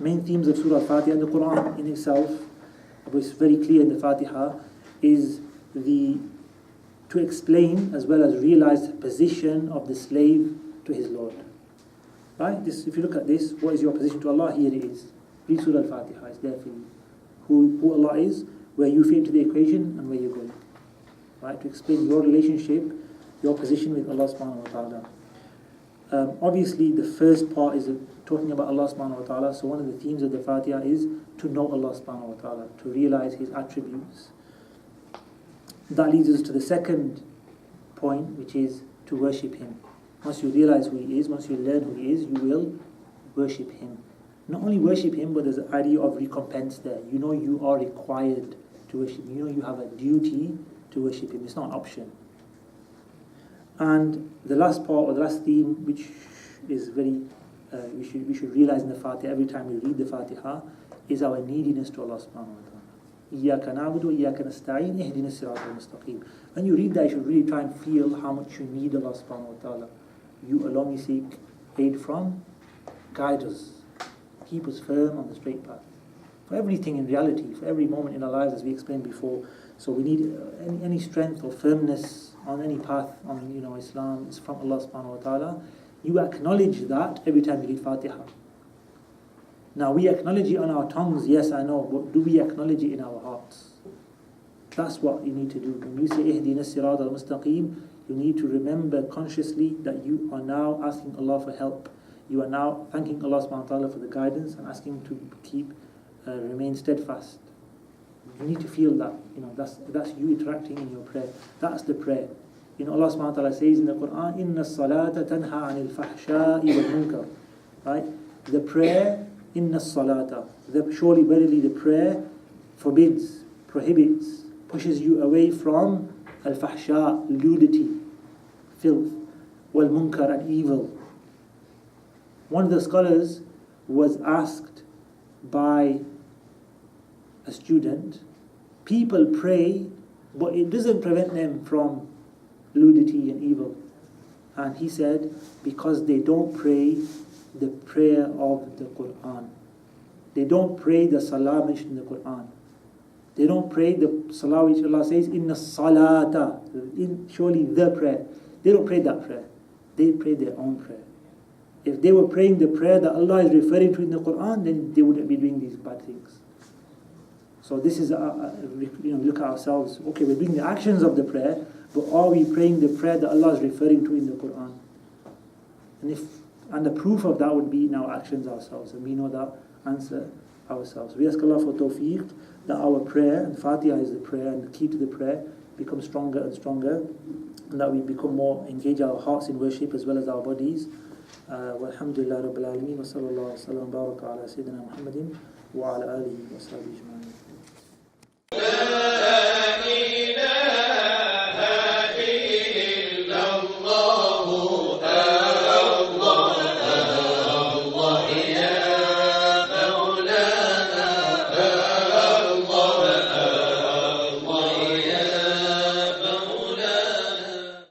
main themes of Surah al Fatiha, and the Quran in itself, it's very clear in the Fatiha, is to explain as well as realize the position of the slave to his Lord. Right? This, if you look at this, what is your position to Allah? Here it is. Read Surah al Fatiha, it's there for you. Who Allah is, where you fit into the equation, and where you're going. Right? To explain your relationship, your position with Allah subhanahu wa ta'ala. Obviously, the first part is talking about Allah subhanahu wa ta'ala. So one of the themes of the Fatiha is to know Allah subhanahu wa ta'ala, to realize His attributes. That leads us to the second point, which is to worship Him. Once you realize who He is, once you learn who He is, you will worship Him. Not only worship Him, but there's an idea of recompense there. You know you are required to worship Him. You know you have a duty to worship Him. It's not an option. And the last part, or the last theme, which is very, we should realize in the Fatiha every time we read the Fatiha, is our neediness to Allah subhanahu wa ta'ala. إِيَّاكَ نَعْبُدُ وَإِيَّاكَ نَسْتَعِينُ اهْدِنَا الصِّرَاطَ الْمُسْتَقِيمَ. When you read that, you should really try and feel how much you need Allah subhanahu wa ta'ala. You alone you seek aid from. Guide us. Keep us firm on the straight path. For everything in reality, for every moment in our lives, as we explained before. So we need any strength or firmness on any path on Islam. It's from Allah subhanahu wa ta'ala. You acknowledge that every time you read Fatiha. Now we acknowledge it on our tongues, yes I know, but do we acknowledge it in our hearts? That's what you need to do. When you say ihdina as-sirata al-mustaqim, you need to remember consciously that you are now asking Allah for help. You are now thanking Allah subhanahu wa ta'ala for the guidance and asking Him to remain steadfast. You need to feel that, that's you interacting in your prayer. That's the prayer. Allah subhanahu wa ta'ala says in the Quran, Inna as-salata tanha anil fahsha'i wal munkar. Right? The prayer, Inna as-salata. Surely, verily, the prayer forbids, prohibits, pushes you away from al-fahsha, nudity, filth, wal munkar, and evil. One of the scholars was asked by a student, people pray, but it doesn't prevent them from nudity and evil. And he said, because they don't pray the prayer of the Quran. They don't pray the salah mentioned in the Quran. They don't pray the salah which Allah says, Inna salata, surely the prayer. They don't pray that prayer. They pray their own prayer. If they were praying the prayer that Allah is referring to in the Quran, then they wouldn't be doing these bad things. So this is, look at ourselves. Okay, we're doing the actions of the prayer, but are we praying the prayer that Allah is referring to in the Quran? And the proof of that would be in our actions ourselves, and we know that answer ourselves. We ask Allah for tawfiq, that our prayer, and Fatiha is the prayer, and the key to the prayer, becomes stronger and stronger, and that we become more engaged our hearts in worship as well as our bodies. Walhamdulillah Rabbil Alameen, wa sallallahu wa sallam baraka ala Sayyidina Muhammadin wa ala alihi wa sahbihi ajma'in.